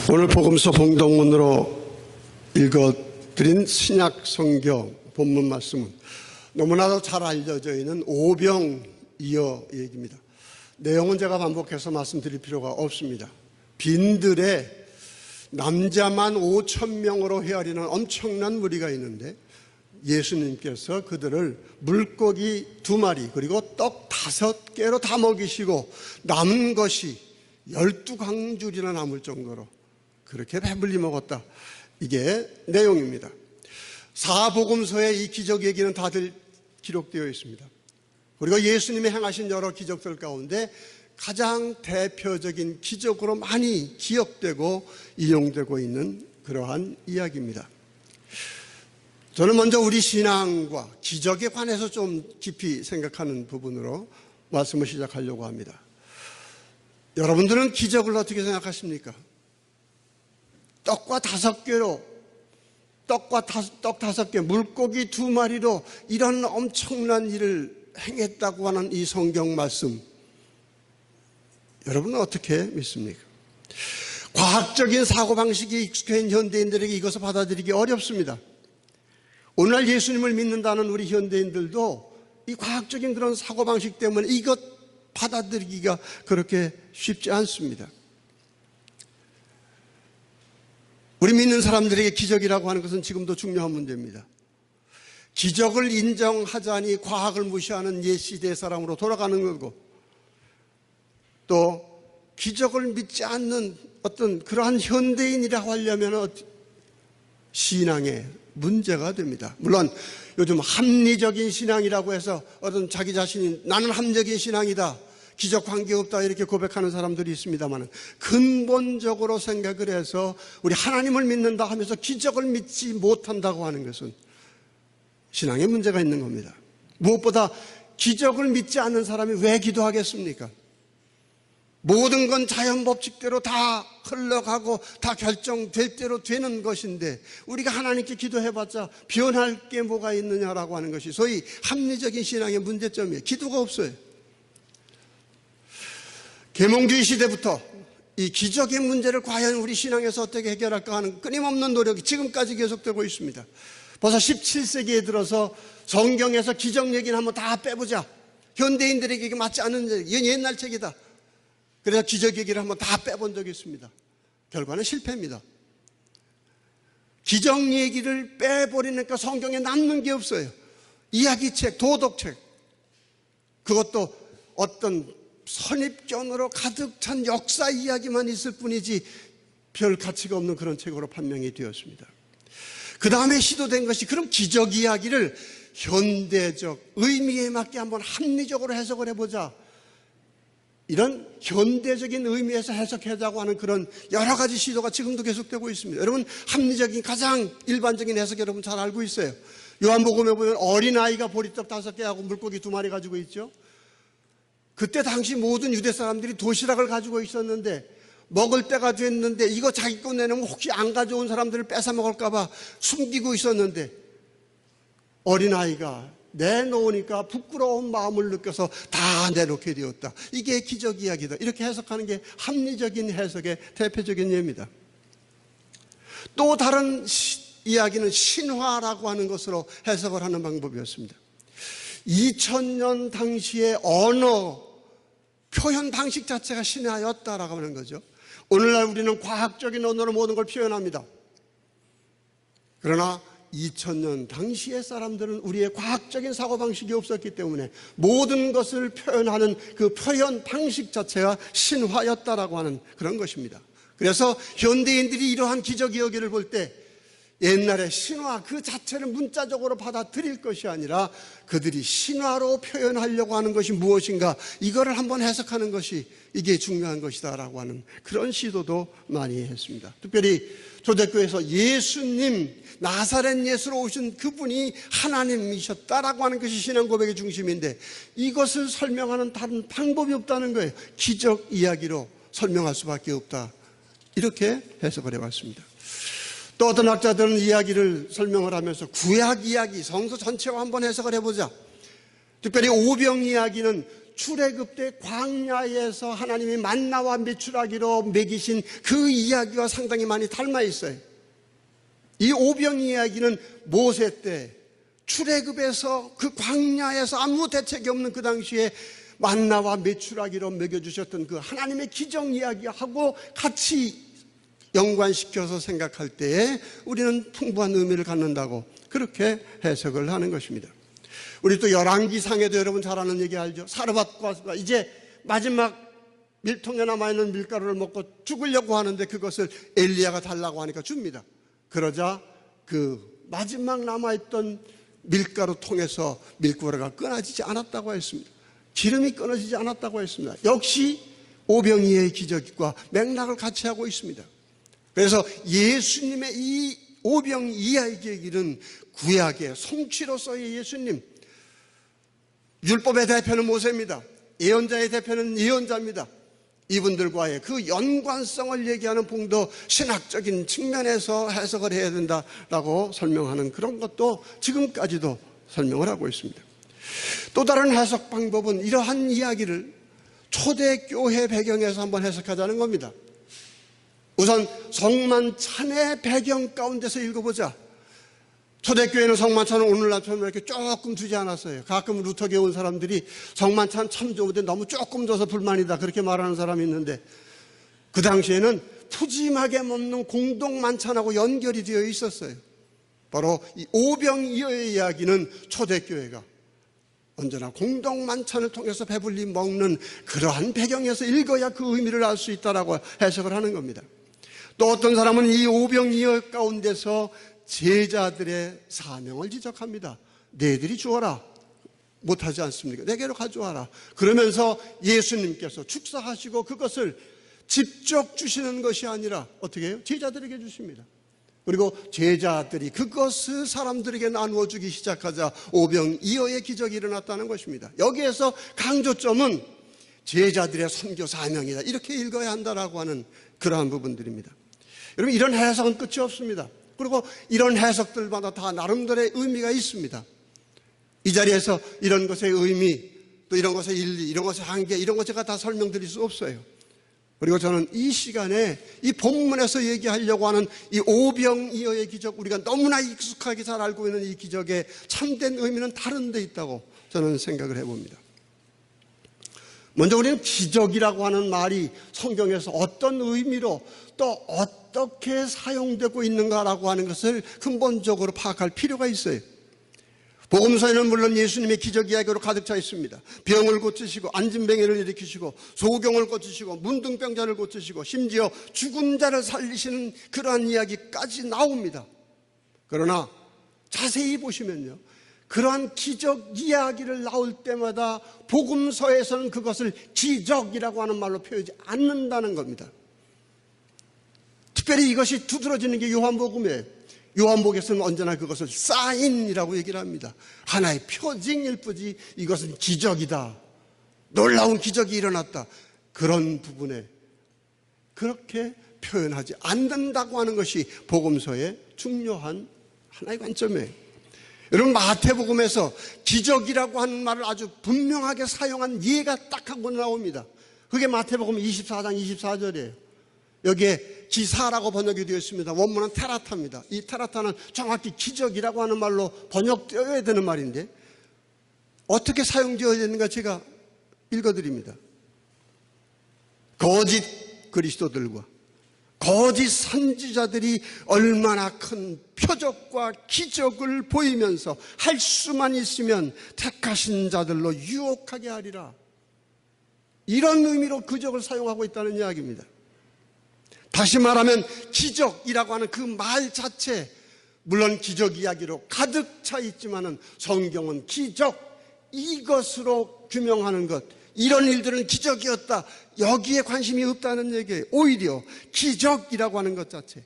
오늘 복음서 봉독문으로 읽어드린 신약 성경 본문 말씀은 너무나도 잘 알려져 있는 오병이어 얘기입니다. 내용은 제가 반복해서 말씀드릴 필요가 없습니다. 빈들에 남자만 5,000명으로 헤아리는 엄청난 무리가 있는데 예수님께서 그들을 물고기 2마리 그리고 떡 5개로 다 먹이시고 남은 것이 12강줄이나 남을 정도로 그렇게 배불리 먹었다. 이게 내용입니다. 사복음서에 이 기적 얘기는 다들 기록되어 있습니다. 그리고 예수님이 행하신 여러 기적들 가운데 가장 대표적인 기적으로 많이 기억되고 이용되고 있는 그러한 이야기입니다. 저는 먼저 우리 신앙과 기적에 관해서 좀 깊이 생각하는 부분으로 말씀을 시작하려고 합니다. 여러분들은 기적을 어떻게 생각하십니까? 떡 5개, 떡 5개, 물고기 2마리로 이런 엄청난 일을 행했다고 하는 이 성경 말씀, 여러분은 어떻게 믿습니까? 과학적인 사고방식이 익숙한 현대인들에게 이것을 받아들이기 어렵습니다. 오늘날 예수님을 믿는다는 우리 현대인들도 이 과학적인 그런 사고방식 때문에 이것 받아들이기가 그렇게 쉽지 않습니다. 우리 믿는 사람들에게 기적이라고 하는 것은 지금도 중요한 문제입니다. 기적을 인정하자니 과학을 무시하는 옛 시대의 사람으로 돌아가는 거고, 또 기적을 믿지 않는 어떤 그러한 현대인이라고 하려면 신앙에 문제가 됩니다. 물론 요즘 합리적인 신앙이라고 해서 어떤 자기 자신이 나는 합리적인 신앙이다, 기적 관계없다 이렇게 고백하는 사람들이 있습니다만, 근본적으로 생각을 해서 우리 하나님을 믿는다 하면서 기적을 믿지 못한다고 하는 것은 신앙에 문제가 있는 겁니다. 무엇보다 기적을 믿지 않는 사람이 왜 기도하겠습니까? 모든 건 자연 법칙대로 다 흘러가고 다 결정될 대로 되는 것인데 우리가 하나님께 기도해봤자 변할 게 뭐가 있느냐라고 하는 것이 소위 합리적인 신앙의 문제점이에요. 기도가 없어요. 계몽주의 시대부터 이 기적의 문제를 과연 우리 신앙에서 어떻게 해결할까 하는 끊임없는 노력이 지금까지 계속되고 있습니다. 벌써 17세기에 들어서 성경에서 기적 얘기는 한번 다 빼보자. 현대인들에게 맞지 않는 옛날 책이다. 그래서 기적 얘기를 한번 다 빼본 적이 있습니다. 결과는 실패입니다. 기적 얘기를 빼버리니까 성경에 남는 게 없어요. 이야기책, 도덕책, 그것도 어떤 선입견으로 가득 찬 역사 이야기만 있을 뿐이지 별 가치가 없는 그런 책으로 판명이 되었습니다. 그 다음에 시도된 것이 그럼 기적 이야기를 현대적 의미에 맞게 한번 합리적으로 해석을 해보자. 이런 현대적인 의미에서 해석하자고 하는 그런 여러 가지 시도가 지금도 계속되고 있습니다. 여러분, 합리적인 가장 일반적인 해석 여러분 잘 알고 있어요. 요한복음에 보면 어린아이가 보리떡 5개하고 물고기 2마리 가지고 있죠. 그때 당시 모든 유대 사람들이 도시락을 가지고 있었는데 먹을 때가 됐는데 이거 자기 거 내놓으면 혹시 안 가져온 사람들을 뺏어 먹을까 봐 숨기고 있었는데 어린아이가 내놓으니까 부끄러운 마음을 느껴서 다 내놓게 되었다. 이게 기적 이야기다. 이렇게 해석하는 게 합리적인 해석의 대표적인 예입니다. 또 다른 이야기는 신화라고 하는 것으로 해석을 하는 방법이었습니다. 2000년 당시의 언어 표현 방식 자체가 신화였다라고 하는 거죠. 오늘날 우리는 과학적인 언어로 모든 걸 표현합니다. 그러나 2000년 당시의 사람들은 우리의 과학적인 사고방식이 없었기 때문에 모든 것을 표현하는 그 표현 방식 자체가 신화였다라고 하는 그런 것입니다. 그래서 현대인들이 이러한 기적 이야기를 볼 때 옛날의 신화 그 자체를 문자적으로 받아들일 것이 아니라 그들이 신화로 표현하려고 하는 것이 무엇인가 이거를 한번 해석하는 것이 이게 중요한 것이다라고 하는 그런 시도도 많이 했습니다. 특별히 초대교회에서 예수님 나사렛 예수로 오신 그분이 하나님이셨다라고 하는 것이 신앙 고백의 중심인데 이것을 설명하는 다른 방법이 없다는 거예요. 기적 이야기로 설명할 수밖에 없다. 이렇게 해석을 해봤습니다. 또 어떤 학자들은 이야기를 설명을 하면서 구약 이야기, 성서 전체와 한번 해석을 해보자. 특별히 오병 이야기는 출애굽 때 광야에서 하나님이 만나와 메추라기로 먹이신 그 이야기와 상당히 많이 닮아 있어요. 이 오병 이야기는 모세 때 출애굽에서 그 광야에서 아무 대책이 없는 그 당시에 만나와 메추라기로 먹여주셨던 그 하나님의 기적 이야기하고 같이 연관시켜서 생각할 때에 우리는 풍부한 의미를 갖는다고 그렇게 해석을 하는 것입니다. 우리 또 열왕기상에도 여러분 잘 아는 얘기 알죠? 사르밧과 이제 마지막 밀통에 남아있는 밀가루를 먹고 죽으려고 하는데 그것을 엘리야가 달라고 하니까 줍니다. 그러자 그 마지막 남아있던 밀가루 통에서 밀가루가 끊어지지 않았다고 했습니다. 기름이 끊어지지 않았다고 했습니다. 역시 오병이어의 기적과 맥락을 같이 하고 있습니다. 그래서 예수님의 이 오병이어의 얘기는 구약의 성취로서의 예수님, 율법의 대표는 모세입니다. 예언자의 대표는 예언자입니다. 이분들과의 그 연관성을 얘기하는 봉도 신학적인 측면에서 해석을 해야 된다라고 설명하는 그런 것도 지금까지도 설명을 하고 있습니다. 또 다른 해석 방법은 이러한 이야기를 초대교회 배경에서 한번 해석하자는 겁니다. 우선 성만찬의 배경 가운데서 읽어보자. 초대교회는 성만찬을 오늘날처럼 이렇게 조금 주지 않았어요. 가끔 루터교회 온 사람들이 성만찬 참 좋은데 너무 조금 줘서 불만이다 그렇게 말하는 사람이 있는데, 그 당시에는 푸짐하게 먹는 공동만찬하고 연결이 되어 있었어요. 바로 이 오병이어의 이야기는 초대교회가 언제나 공동만찬을 통해서 배불리 먹는 그러한 배경에서 읽어야 그 의미를 알 수 있다라고 해석을 하는 겁니다. 또 어떤 사람은 이 오병이어 가운데서 제자들의 사명을 지적합니다. 너희들이 주어라. 못하지 않습니까? 내게로 가져와라. 그러면서 예수님께서 축사하시고 그것을 직접 주시는 것이 아니라 어떻게 해요? 제자들에게 주십니다. 그리고 제자들이 그것을 사람들에게 나누어 주기 시작하자 오병이어의 기적이 일어났다는 것입니다. 여기에서 강조점은 제자들의 선교 사명이다, 이렇게 읽어야 한다라고 하는 그러한 부분들입니다. 여러분, 이런 해석은 끝이 없습니다. 그리고 이런 해석들마다 다 나름대로의 의미가 있습니다. 이 자리에서 이런 것의 의미, 또 이런 것의 일리, 이런 것의 한계, 이런 것 제가 다 설명드릴 수 없어요. 그리고 저는 이 시간에 이 본문에서 얘기하려고 하는 이 오병이어의 기적, 우리가 너무나 익숙하게 잘 알고 있는 이 기적의 참된 의미는 다른 데 있다고 저는 생각을 해봅니다. 먼저 우리는 기적이라고 하는 말이 성경에서 어떤 의미로 또 어떻게 사용되고 있는가라고 하는 것을 근본적으로 파악할 필요가 있어요. 복음서에는 물론 예수님의 기적 이야기로 가득 차 있습니다. 병을 고치시고 안진뱅이를 일으키시고 소경을 고치시고 문둥병자를 고치시고 심지어 죽은 자를 살리시는 그러한 이야기까지 나옵니다. 그러나 자세히 보시면요, 그러한 기적 이야기를 나올 때마다 복음서에서는 그것을 기적이라고 하는 말로 표현하지 않는다는 겁니다. 특별히 이것이 두드러지는 게 요한복음이에요. 요한복음에서는 언제나 그것을 사인이라고 얘기를 합니다. 하나의 표징일 뿐이지 이것은 기적이다, 놀라운 기적이 일어났다, 그런 부분에 그렇게 표현하지 않는다고 하는 것이 복음서의 중요한 하나의 관점이에요. 여러분, 마태복음에서 기적이라고 하는 말을 아주 분명하게 사용한 예가 딱 한 번 나옵니다. 그게 마태복음 24장 24절이에요. 여기에 기사라고 번역이 되어 있습니다. 원문은 테라타입니다. 이 테라타는 정확히 기적이라고 하는 말로 번역되어야 되는 말인데 어떻게 사용되어야 되는가 제가 읽어드립니다. 거짓 그리스도들과 거짓 선지자들이 얼마나 큰 표적과 기적을 보이면서 할 수만 있으면 택하신 자들로 유혹하게 하리라, 이런 의미로 그적을 사용하고 있다는 이야기입니다. 다시 말하면 기적이라고 하는 그 말 자체, 물론 기적 이야기로 가득 차 있지만은 성경은 기적, 이것으로 규명하는 것, 이런 일들은 기적이었다, 여기에 관심이 없다는 얘기예요. 오히려 기적이라고 하는 것 자체,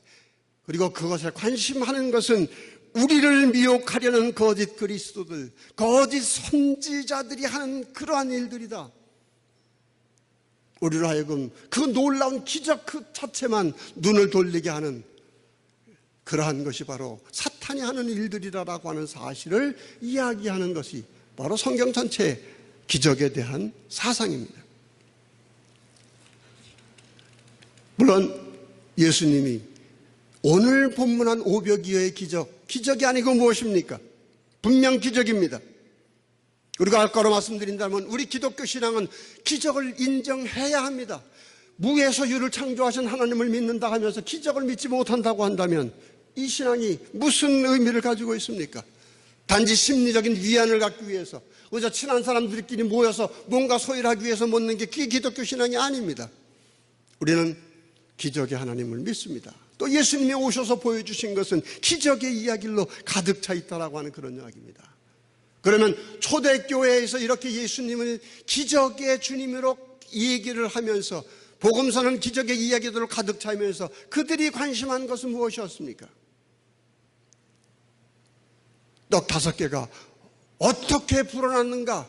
그리고 그것에 관심하는 것은 우리를 미혹하려는 거짓 그리스도들, 거짓 선지자들이 하는 그러한 일들이다. 우리로 하여금 그 놀라운 기적 그 자체만 눈을 돌리게 하는 그러한 것이 바로 사탄이 하는 일들이라고 하는 사실을 이야기하는 것이 바로 성경 전체의 기적에 대한 사상입니다. 물론 예수님이 오늘 본문한 500여의 기적이 아니고 무엇입니까? 분명 기적입니다. 우리가 알거로 말씀드린다면 우리 기독교 신앙은 기적을 인정해야 합니다. 무에서 유를 창조하신 하나님을 믿는다 하면서 기적을 믿지 못한다고 한다면 이 신앙이 무슨 의미를 가지고 있습니까? 단지 심리적인 위안을 갖기 위해서 그저 친한 사람들끼리 모여서 뭔가 소일을 하기 위해서 먹는 게 그게 기독교 신앙이 아닙니다. 우리는 기적의 하나님을 믿습니다. 또 예수님이 오셔서 보여주신 것은 기적의 이야기로 가득 차 있다라고 하는 그런 이야기입니다. 그러면 초대교회에서 이렇게 예수님을 기적의 주님으로 얘기를 하면서 복음서는 기적의 이야기들로 가득 차면서 그들이 관심한 것은 무엇이었습니까? 떡 5개가 어떻게 불어났는가?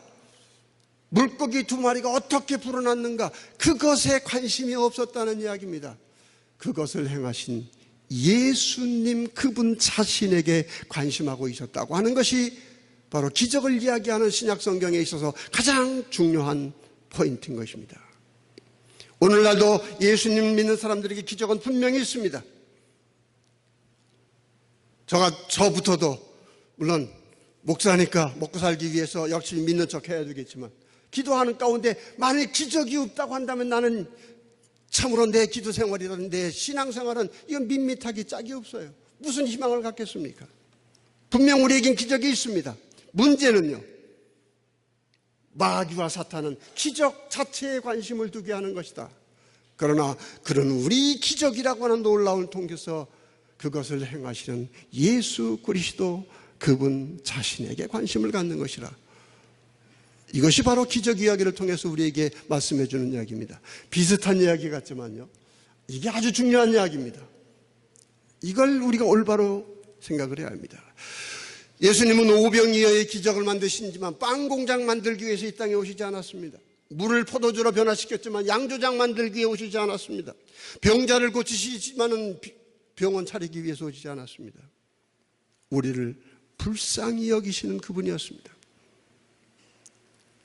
물고기 2마리가 어떻게 불어났는가? 그것에 관심이 없었다는 이야기입니다. 그것을 행하신 예수님 그분 자신에게 관심하고 있었다고 하는 것이 바로 기적을 이야기하는 신약 성경에 있어서 가장 중요한 포인트인 것입니다. 오늘날도 예수님 믿는 사람들에게 기적은 분명히 있습니다. 저부터도 물론 목사니까 먹고 살기 위해서 열심히 믿는 척 해야 되겠지만 기도하는 가운데 만일 기적이 없다고 한다면 나는 참으로 내 기도 생활이라는 내 신앙생활은 이건 밋밋하기 짝이 없어요. 무슨 희망을 갖겠습니까? 분명 우리에겐 기적이 있습니다. 문제는요, 마귀와 사탄은 기적 자체에 관심을 두게 하는 것이다. 그러나 그런 우리 기적이라고 하는 놀라운 통해서 그것을 행하시는 예수 그리스도 그분 자신에게 관심을 갖는 것이라. 이것이 바로 기적 이야기를 통해서 우리에게 말씀해 주는 이야기입니다. 비슷한 이야기 같지만요, 이게 아주 중요한 이야기입니다. 이걸 우리가 올바로 생각을 해야 합니다. 예수님은 오병이어의 기적을 만드시지만 빵 공장 만들기 위해서 이 땅에 오시지 않았습니다. 물을 포도주로 변화시켰지만 양조장 만들기 위해 오시지 않았습니다. 병자를 고치시지만은 병원 차리기 위해서 오시지 않았습니다. 우리를 불쌍히 여기시는 그분이었습니다.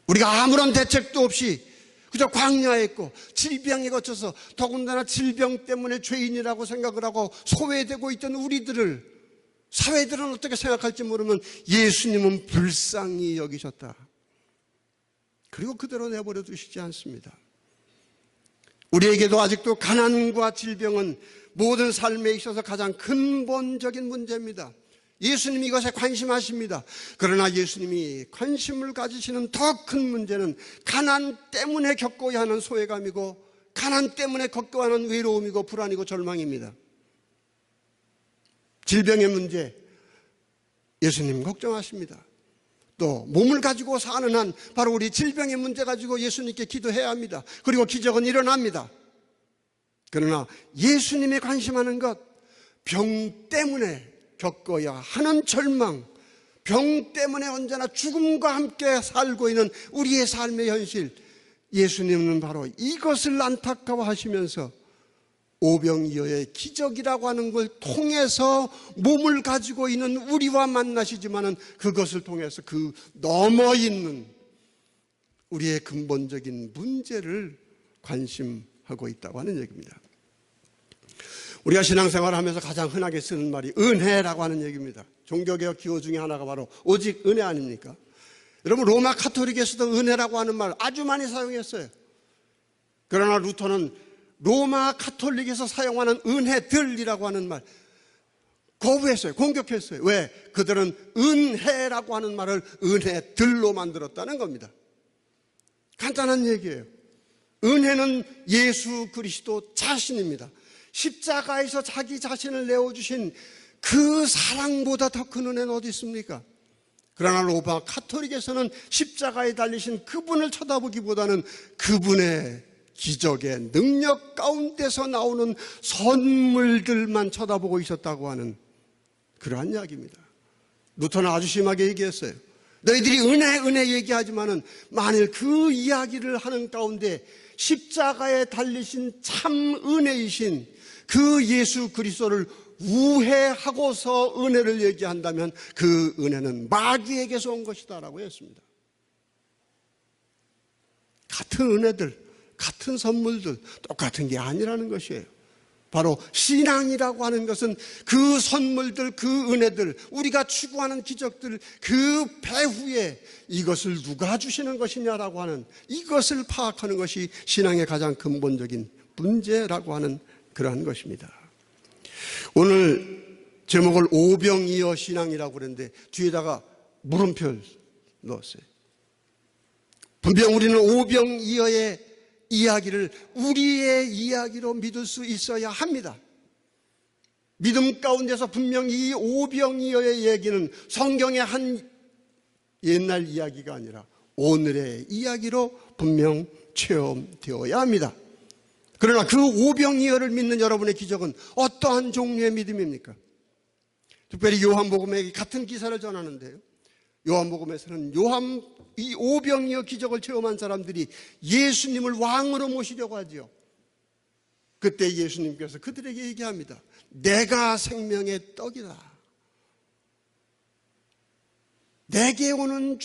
우리가 아무런 대책도 없이 그저 광야에 있고 질병에 거쳐서 더군다나 질병 때문에 죄인이라고 생각을 하고 소외되고 있던 우리들을 사회들은 어떻게 생각할지 모르면 예수님은 불쌍히 여기셨다. 그리고 그대로 내버려 두시지 않습니다. 우리에게도 아직도 가난과 질병은 모든 삶에 있어서 가장 근본적인 문제입니다. 예수님이 이것에 관심하십니다. 그러나 예수님이 관심을 가지시는 더 큰 문제는 가난 때문에 겪어야 하는 소외감이고 가난 때문에 겪어야 하는 외로움이고 불안이고 절망입니다. 질병의 문제, 예수님 걱정하십니다. 또 몸을 가지고 사는 한 바로 우리 질병의 문제 가지고 예수님께 기도해야 합니다. 그리고 기적은 일어납니다. 그러나 예수님이 관심하는 것, 병 때문에 겪어야 하는 절망, 병 때문에 언제나 죽음과 함께 살고 있는 우리의 삶의 현실, 예수님은 바로 이것을 안타까워하시면서 오병이어의 기적이라고 하는 걸 통해서 몸을 가지고 있는 우리와 만나시지만은 그것을 통해서 그 넘어 있는 우리의 근본적인 문제를 관심하고 있다고 하는 얘기입니다. 우리가 신앙생활을 하면서 가장 흔하게 쓰는 말이 은혜라고 하는 얘기입니다. 종교개혁 기호 중에 하나가 바로 오직 은혜 아닙니까? 여러분, 로마 카톨릭에서도 은혜라고 하는 말 아주 많이 사용했어요. 그러나 루터는 로마 카톨릭에서 사용하는 은혜들이라고 하는 말 거부했어요. 공격했어요. 왜? 그들은 은혜라고 하는 말을 은혜들로 만들었다는 겁니다. 간단한 얘기예요. 은혜는 예수 그리스도 자신입니다. 십자가에서 자기 자신을 내어주신 그 사랑보다 더 큰 은혜는 어디 있습니까? 그러나 로마 카톨릭에서는 십자가에 달리신 그분을 쳐다보기보다는 그분의 기적의 능력 가운데서 나오는 선물들만 쳐다보고 있었다고 하는 그러한 이야기입니다. 루터는 아주 심하게 얘기했어요. 너희들이 은혜 얘기하지만은 만일 그 이야기를 하는 가운데 십자가에 달리신 참 은혜이신 그 예수 그리스도를 우회하고서 은혜를 얘기한다면 그 은혜는 마귀에게서 온 것이다 라고 했습니다. 같은 은혜들, 같은 선물들, 똑같은 게 아니라는 것이에요. 바로 신앙이라고 하는 것은 그 선물들, 그 은혜들, 우리가 추구하는 기적들, 그 배후에 이것을 누가 주시는 것이냐라고 하는 이것을 파악하는 것이 신앙의 가장 근본적인 문제라고 하는 그러한 것입니다. 오늘 제목을 오병이어 신앙이라고 그랬는데 뒤에다가 물음표를 넣었어요. 분명 우리는 오병이어의 이야기를 우리의 이야기로 믿을 수 있어야 합니다. 믿음 가운데서 분명히 이 오병이어의 얘기는 성경의 한 옛날 이야기가 아니라 오늘의 이야기로 분명 체험되어야 합니다. 그러나 그 오병이어를 믿는 여러분의 기적은 어떠한 종류의 믿음입니까? 특별히 요한복음에 같은 기사를 전하는데요, 요한복음에서는 이 오병이어 기적을 체험한 사람들이 예수님을 왕으로 모시려고 하죠. 그때 예수님께서 그들에게 얘기합니다. 내가 생명의 떡이다. 내게 오는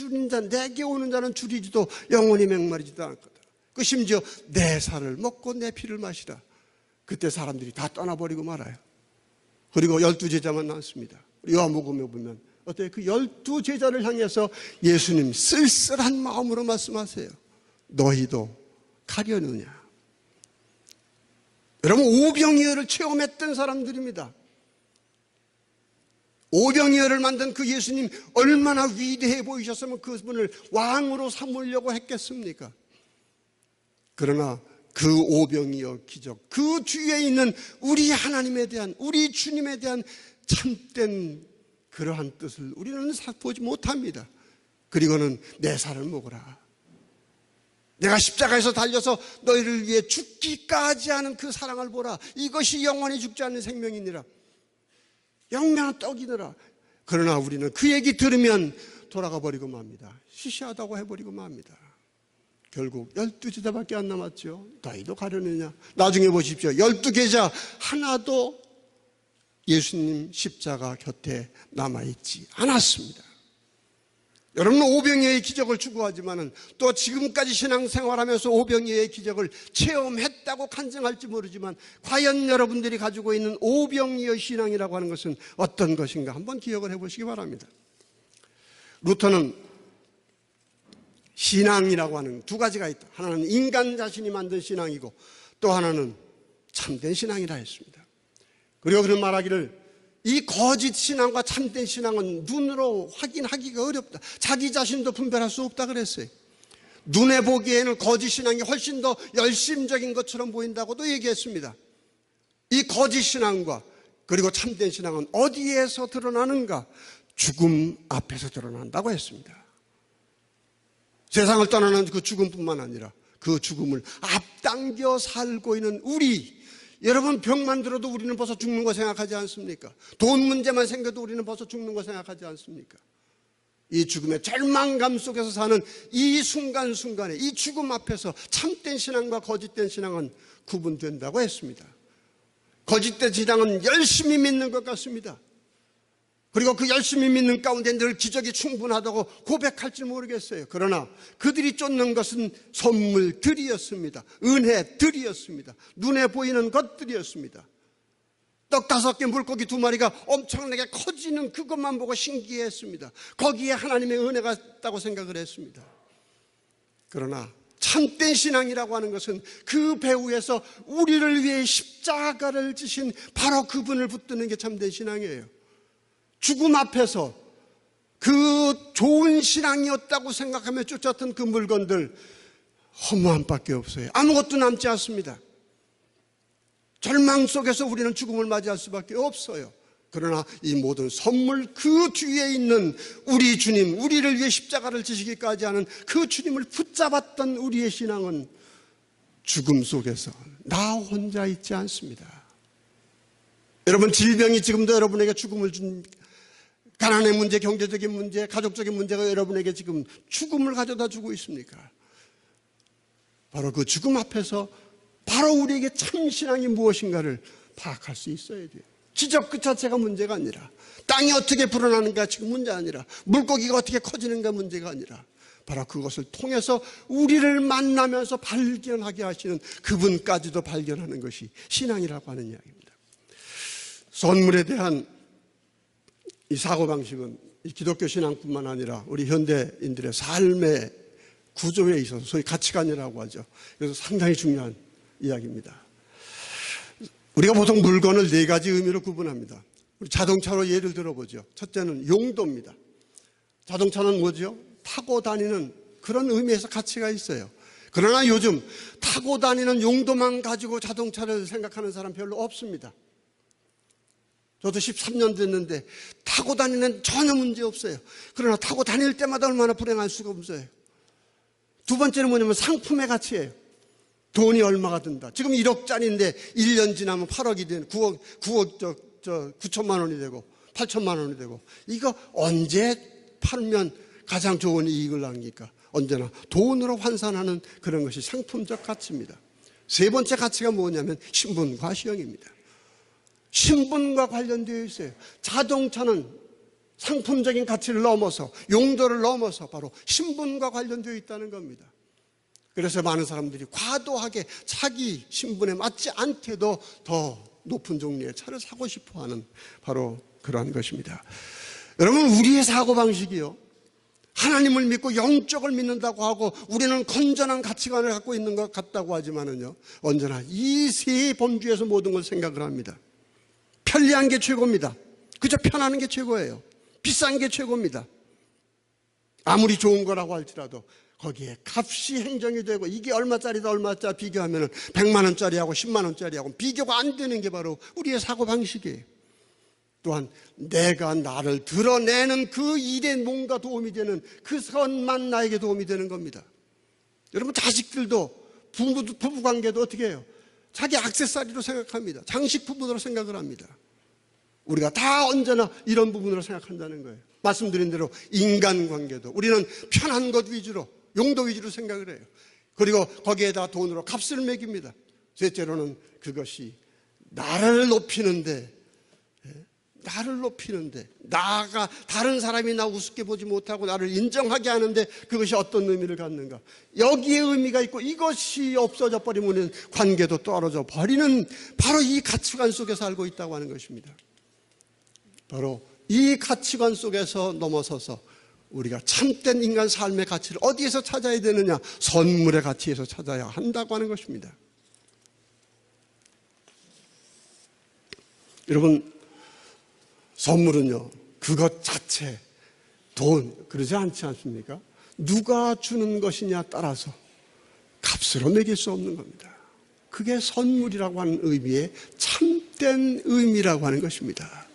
자는 줄이지도 영원히 맹마르지도 않을 거다. 그 심지어 내 살을 먹고 내 피를 마시라. 그때 사람들이 다 떠나버리고 말아요. 그리고 12제자만 남습니다. 요한복음에 보면 어때요? 그 12제자를 향해서 예수님 쓸쓸한 마음으로 말씀하세요. 너희도 가려느냐? 여러분, 오병이어를 체험했던 사람들입니다. 오병이어를 만든 그 예수님 얼마나 위대해 보이셨으면 그분을 왕으로 삼으려고 했겠습니까? 그러나 그 오병이어 기적, 그 뒤에 있는 우리 하나님에 대한, 우리 주님에 대한 참된 그러한 뜻을 우리는 보지 못합니다. 그리고는 내 살을 먹으라. 내가 십자가에서 달려서 너희를 위해 죽기까지 하는 그 사랑을 보라. 이것이 영원히 죽지 않는 생명이니라. 영원한 떡이니라. 그러나 우리는 그 얘기 들으면 돌아가 버리고 맙니다. 시시하다고 해버리고 맙니다. 결국 12제자밖에 안 남았죠. 너희도 가려느냐? 나중에 보십시오. 12제자 하나도 예수님 십자가 곁에 남아있지 않았습니다. 여러분은 오병이어의 기적을 추구하지만은 또 지금까지 신앙생활하면서 오병이어의 기적을 체험했다고 간증할지 모르지만 과연 여러분들이 가지고 있는 오병이어 신앙이라고 하는 것은 어떤 것인가 한번 기억을 해보시기 바랍니다. 루터는 신앙이라고 하는 두 가지가 있다. 하나는 인간 자신이 만든 신앙이고 또 하나는 참된 신앙이라 했습니다. 그리고 그런 말하기를 이 거짓 신앙과 참된 신앙은 눈으로 확인하기가 어렵다. 자기 자신도 분별할 수 없다 그랬어요. 눈에 보기에는 거짓 신앙이 훨씬 더 열심적인 것처럼 보인다고도 얘기했습니다. 이 거짓 신앙과 그리고 참된 신앙은 어디에서 드러나는가? 죽음 앞에서 드러난다고 했습니다. 세상을 떠나는 그 죽음뿐만 아니라 그 죽음을 앞당겨 살고 있는 우리, 여러분 병만 들어도 우리는 벌써 죽는 거 생각하지 않습니까? 돈 문제만 생겨도 우리는 벌써 죽는 거 생각하지 않습니까? 이 죽음의 절망감 속에서 사는 이 순간순간에 이 죽음 앞에서 참된 신앙과 거짓된 신앙은 구분된다고 했습니다. 거짓된 신앙은 열심히 믿는 것 같습니다. 그리고 그 열심히 믿는 가운데 늘 기적이 충분하다고 고백할지 모르겠어요. 그러나 그들이 쫓는 것은 선물들이었습니다. 은혜들이었습니다. 눈에 보이는 것들이었습니다. 떡 5개, 물고기 2마리가 엄청나게 커지는 그것만 보고 신기했습니다. 거기에 하나님의 은혜가 있다고 생각을 했습니다. 그러나 참된 신앙이라고 하는 것은 그 배후에서 우리를 위해 십자가를 지신 바로 그분을 붙드는 게 참된 신앙이에요. 죽음 앞에서 그 좋은 신앙이었다고 생각하며 쫓았던 그 물건들 허무함 밖에 없어요. 아무것도 남지 않습니다. 절망 속에서 우리는 죽음을 맞이할 수밖에 없어요. 그러나 이 모든 선물 그 뒤에 있는 우리 주님, 우리를 위해 십자가를 지시기까지 하는 그 주님을 붙잡았던 우리의 신앙은 죽음 속에서 나 혼자 있지 않습니다. 여러분, 질병이 지금도 여러분에게 죽음을 준, 가난의 문제, 경제적인 문제, 가족적인 문제가 여러분에게 지금 죽음을 가져다 주고 있습니까? 바로 그 죽음 앞에서 바로 우리에게 참신앙이 무엇인가를 파악할 수 있어야 돼요. 기적 그 자체가 문제가 아니라, 땅이 어떻게 불어나는가 지금 문제가 아니라, 물고기가 어떻게 커지는가 문제가 아니라, 바로 그것을 통해서 우리를 만나면서 발견하게 하시는 그분까지도 발견하는 것이 신앙이라고 하는 이야기입니다. 선물에 대한 이 사고방식은 이 기독교 신앙뿐만 아니라 우리 현대인들의 삶의 구조에 있어서 소위 가치관이라고 하죠. 그래서 상당히 중요한 이야기입니다. 우리가 보통 물건을 네 가지 의미로 구분합니다. 우리 자동차로 예를 들어보죠. 첫째는 용도입니다. 자동차는 뭐죠? 타고 다니는 그런 의미에서 가치가 있어요. 그러나 요즘 타고 다니는 용도만 가지고 자동차를 생각하는 사람 별로 없습니다. 저도 13년 됐는데 타고 다니는 전혀 문제 없어요. 그러나 타고 다닐 때마다 얼마나 불행할 수가 없어요. 두 번째는 뭐냐면 상품의 가치예요. 돈이 얼마가 든다. 지금 1억짜리인데 1년 지나면 8억이 되는 9억 9천만 원이 되고 8천만 원이 되고, 이거 언제 팔면 가장 좋은 이익을 남깁니까? 언제나 돈으로 환산하는 그런 것이 상품적 가치입니다. 세 번째 가치가 뭐냐면 신분과 시형입니다. 신분과 관련되어 있어요. 자동차는 상품적인 가치를 넘어서, 용도를 넘어서 바로 신분과 관련되어 있다는 겁니다. 그래서 많은 사람들이 과도하게 자기 신분에 맞지 않게도 더 높은 종류의 차를 사고 싶어하는 바로 그러한 것입니다. 여러분, 우리의 사고방식이요, 하나님을 믿고 영적을 믿는다고 하고 우리는 건전한 가치관을 갖고 있는 것 같다고 하지만은요, 언제나 이 세 범주에서 모든 걸 생각을 합니다. 편리한 게 최고입니다. 그저 편하는 게 최고예요. 비싼 게 최고입니다. 아무리 좋은 거라고 할지라도 거기에 값이 행정이 되고 이게 얼마짜리다 얼마짜리 비교하면 100만 원짜리하고 10만 원짜리하고 비교가 안 되는 게 바로 우리의 사고방식이에요. 또한 내가 나를 드러내는 그 일에 뭔가 도움이 되는 그 선만 나에게 도움이 되는 겁니다. 여러분, 자식들도 부부관계도 어떻게 해요? 자기 액세서리로 생각합니다. 장식 부분으로 생각을 합니다. 우리가 다 언제나 이런 부분으로 생각한다는 거예요. 말씀드린 대로 인간관계도 우리는 편한 것 위주로, 용도 위주로 생각을 해요. 그리고 거기에다 돈으로 값을 매깁니다. 셋째로는 그것이 나를 높이는데, 나가 다른 사람이 나 우습게 보지 못하고 나를 인정하게 하는데 그것이 어떤 의미를 갖는가, 여기에 의미가 있고 이것이 없어져 버리면 관계도 떨어져 버리는 바로 이 가치관 속에 살고 있다고 하는 것입니다. 바로 이 가치관 속에서 넘어서서 우리가 참된 인간 삶의 가치를 어디에서 찾아야 되느냐? 선물의 가치에서 찾아야 한다고 하는 것입니다. 여러분, 선물은요, 그것 자체, 돈, 그러지 않지 않습니까? 누가 주는 것이냐 따라서 값으로 매길 수 없는 겁니다. 그게 선물이라고 하는 의미의 참된 의미라고 하는 것입니다.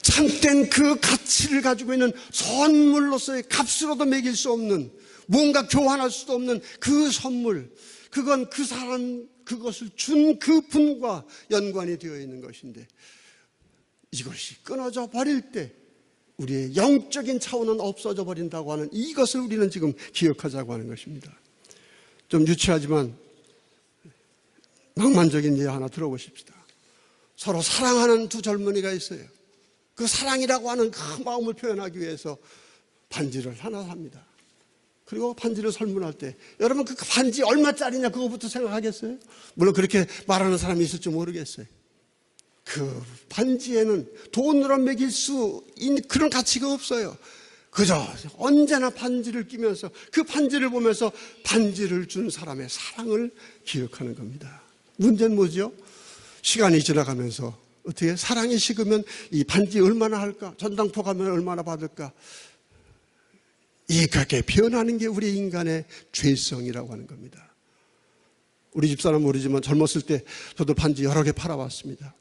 참된 그 가치를 가지고 있는 선물로서의 값으로도 매길 수 없는, 뭔가 교환할 수도 없는 그 선물, 그건 그 사람, 그것을 준 그분과 연관이 되어 있는 것인데, 이것이 끊어져 버릴 때 우리의 영적인 차원은 없어져 버린다고 하는 이것을 우리는 지금 기억하자고 하는 것입니다. 좀 유치하지만 낭만적인 예 하나 들어보십시다. 서로 사랑하는 두 젊은이가 있어요. 그 사랑이라고 하는 그 마음을 표현하기 위해서 반지를 하나 삽니다. 그리고 반지를 설문할 때, 여러분 그 반지 얼마짜리냐 그거부터 생각하겠어요? 물론 그렇게 말하는 사람이 있을지 모르겠어요. 그 반지에는 돈으로 매길 수 있는 그런 가치가 없어요. 그저 언제나 반지를 끼면서, 그 반지를 보면서 반지를 준 사람의 사랑을 기억하는 겁니다. 문제는 뭐죠? 시간이 지나가면서 어떻게 사랑이 식으면 이 반지 얼마나 할까? 전당포 가면 얼마나 받을까? 그렇게 변하는 게 우리 인간의 죄성이라고 하는 겁니다. 우리 집사람 모르지만 젊었을 때 저도 반지 여러 개 팔아왔습니다.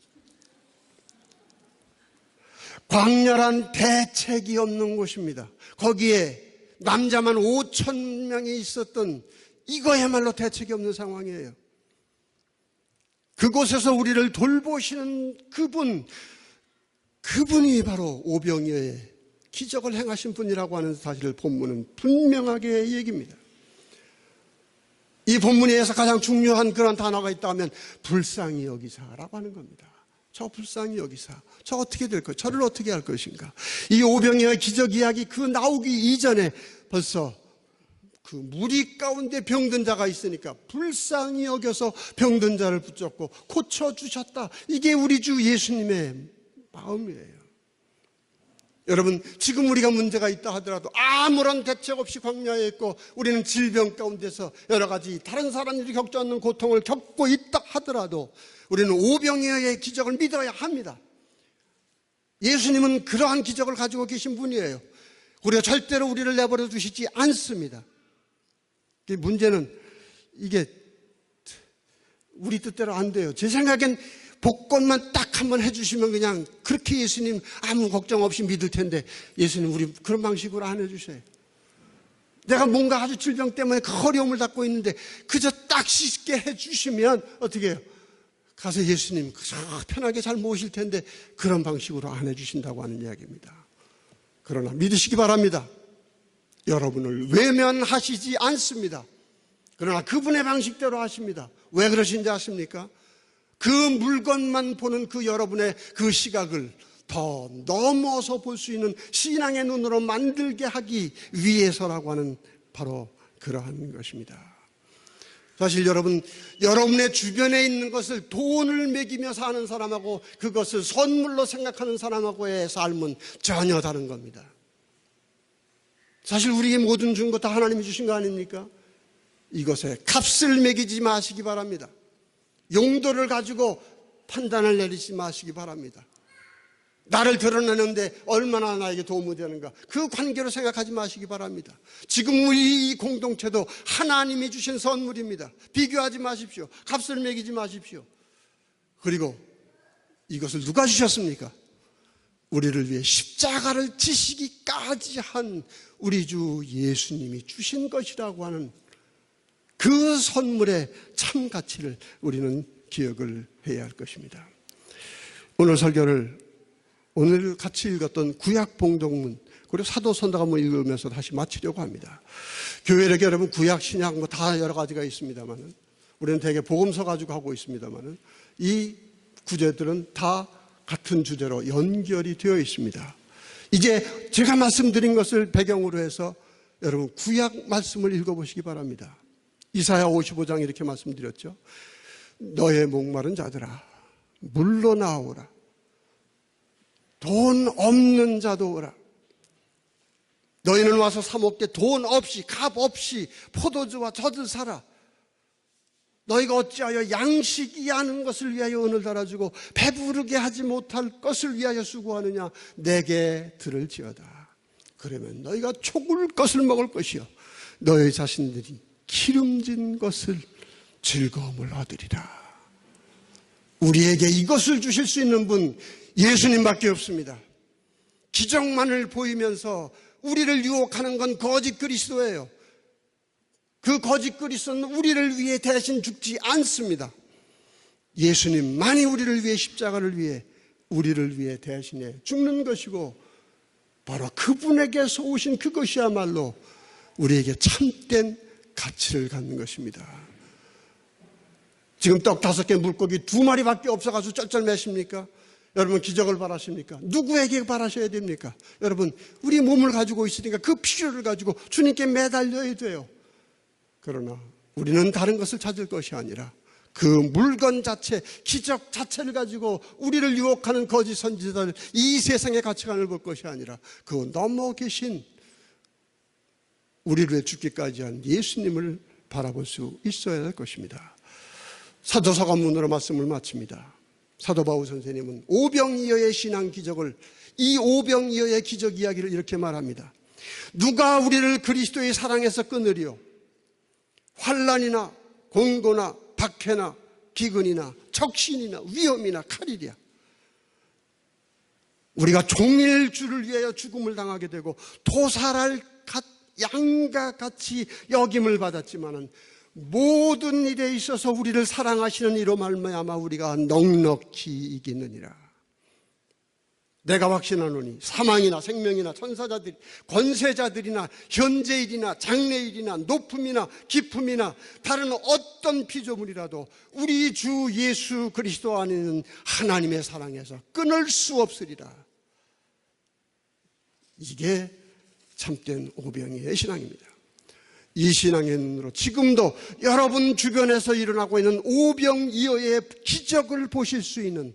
광렬한 대책이 없는 곳입니다. 거기에 남자만 5천 명이 있었던, 이거야말로 대책이 없는 상황이에요. 그곳에서 우리를 돌보시는 그분이 바로 오병이어의 기적을 행하신 분이라고 하는 사실을 본문은 분명하게 얘기합니다. 이 본문에서 가장 중요한 그런 단어가 있다면 불쌍히 여기사라고 하는 겁니다. 저 불쌍히 여기사 저 어떻게 될 것, 저를 어떻게 할 것인가. 이 오병이어의 기적 이야기 그 나오기 이전에 벌써 그 무리 가운데 병든 자가 있으니까 불쌍히 여겨서 병든 자를 붙잡고 고쳐주셨다. 이게 우리 주 예수님의 마음이에요. 여러분, 지금 우리가 문제가 있다 하더라도 아무런 대책 없이 광야에 있고 우리는 질병 가운데서 여러 가지 다른 사람들이 겪지 않는 고통을 겪고 있다 하더라도 우리는 오병이어의 기적을 믿어야 합니다. 예수님은 그러한 기적을 가지고 계신 분이에요. 우리가 절대로 우리를 내버려 두시지 않습니다. 문제는 이게 우리 뜻대로 안 돼요. 제 생각엔 복권만 딱 한번 해주시면 그냥 그렇게 예수님 아무 걱정 없이 믿을 텐데 예수님 우리 그런 방식으로 안 해주셔요. 내가 뭔가 아주 질병 때문에 그 어려움을 갖고 있는데 그저 딱 쉽게 해주시면 어떻게 해요? 가서 예수님 편하게 잘 모실 텐데 그런 방식으로 안 해주신다고 하는 이야기입니다. 그러나 믿으시기 바랍니다. 여러분을 외면하시지 않습니다. 그러나 그분의 방식대로 하십니다. 왜 그러신지 아십니까? 그 물건만 보는 그 여러분의 그 시각을 더 넘어서 볼 수 있는 신앙의 눈으로 만들게 하기 위해서라고 하는 바로 그러한 것입니다. 사실 여러분, 여러분의 주변에 있는 것을 돈을 매기며 사는 사람하고 그것을 선물로 생각하는 사람하고의 삶은 전혀 다른 겁니다. 사실 우리에게 모든 준 것 다 하나님이 주신 거 아닙니까? 이것에 값을 매기지 마시기 바랍니다. 용도를 가지고 판단을 내리지 마시기 바랍니다. 나를 드러내는데 얼마나 나에게 도움이 되는가, 그 관계로 생각하지 마시기 바랍니다. 지금 우리 이 공동체도 하나님이 주신 선물입니다. 비교하지 마십시오. 값을 매기지 마십시오. 그리고 이것을 누가 주셨습니까? 우리를 위해 십자가를 지시기까지 한 우리 주 예수님이 주신 것이라고 하는 그 선물의 참 가치를 우리는 기억을 해야 할 것입니다. 오늘 설교를 오늘 같이 읽었던 구약 봉독문 그리고 사도선덕한번 읽으면서 다시 마치려고 합니다. 교회력에 여러분 구약 신약 뭐 다 여러 가지가 있습니다만은 우리는 대개 복음서 가지고 하고 있습니다만은 이 구제들은 다 같은 주제로 연결이 되어 있습니다. 이제 제가 말씀드린 것을 배경으로 해서 여러분 구약 말씀을 읽어보시기 바랍니다. 이사야 55장 이렇게 말씀드렸죠. 너의 목마른 자들아 물러나오라. 돈 없는 자도 오라. 너희는 와서 사 먹되 돈 없이 값 없이 포도주와 젖을 사라. 너희가 어찌하여 양식이 하는 것을 위하여 은을 달아주고 배부르게 하지 못할 것을 위하여 수고하느냐. 내게 들을지어다. 그러면 너희가 초굴 것을 먹을 것이요 너희 자신들이 기름진 것을 즐거움을 얻으리라. 우리에게 이것을 주실 수 있는 분 예수님밖에 없습니다. 기적만을 보이면서 우리를 유혹하는 건 거짓 그리스도예요. 그 거짓 그리스도는 우리를 위해 대신 죽지 않습니다. 예수님만이 우리를 위해 십자가를 위해 우리를 위해 대신해 죽는 것이고 바로 그분에게서 오신 그것이야말로 우리에게 참된 가치를 갖는 것입니다. 지금 떡 5개 물고기 2마리밖에 없어가지고 쩔쩔매십니까? 여러분 기적을 바라십니까? 누구에게 바라셔야 됩니까? 여러분 우리 몸을 가지고 있으니까 그 필요를 가지고 주님께 매달려야 돼요. 그러나 우리는 다른 것을 찾을 것이 아니라 그 물건 자체, 기적 자체를 가지고 우리를 유혹하는 거짓 선지자들, 이 세상의 가치관을 볼 것이 아니라 그 넘어 계신 우리를 죽기까지 한 예수님을 바라볼 수 있어야 할 것입니다. 사도서관문으로 말씀을 마칩니다. 사도 바울 선생님은 오병이어의 신앙 기적을, 이 오병이어의 기적 이야기를 이렇게 말합니다. 누가 우리를 그리스도의 사랑에서 끊으리요? 환난이나 공고나 박해나 기근이나 적신이나 위험이나 칼이랴. 우리가 종일 주를 위하여 죽음을 당하게 되고 도살할 양과 같이 여김을 받았지만은 모든 일에 있어서 우리를 사랑하시는 이로 말미암아 우리가 넉넉히 이기느니라. 내가 확신하노니 사망이나 생명이나 천사자들, 권세자들이나 현재일이나 장래일이나 높음이나 깊음이나 다른 어떤 피조물이라도 우리 주 예수 그리스도 안에 있는 하나님의 사랑에서 끊을 수 없으리라. 이게 참된 오병이의 신앙입니다. 이 신앙의 눈으로 지금도 여러분 주변에서 일어나고 있는 오병이어의 기적을 보실 수 있는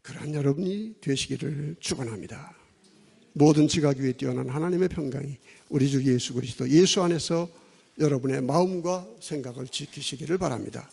그러한 여러분이 되시기를 축원합니다. 모든 지각 위에 뛰어난 하나님의 평강이 우리 주 예수 그리스도 예수 안에서 여러분의 마음과 생각을 지키시기를 바랍니다.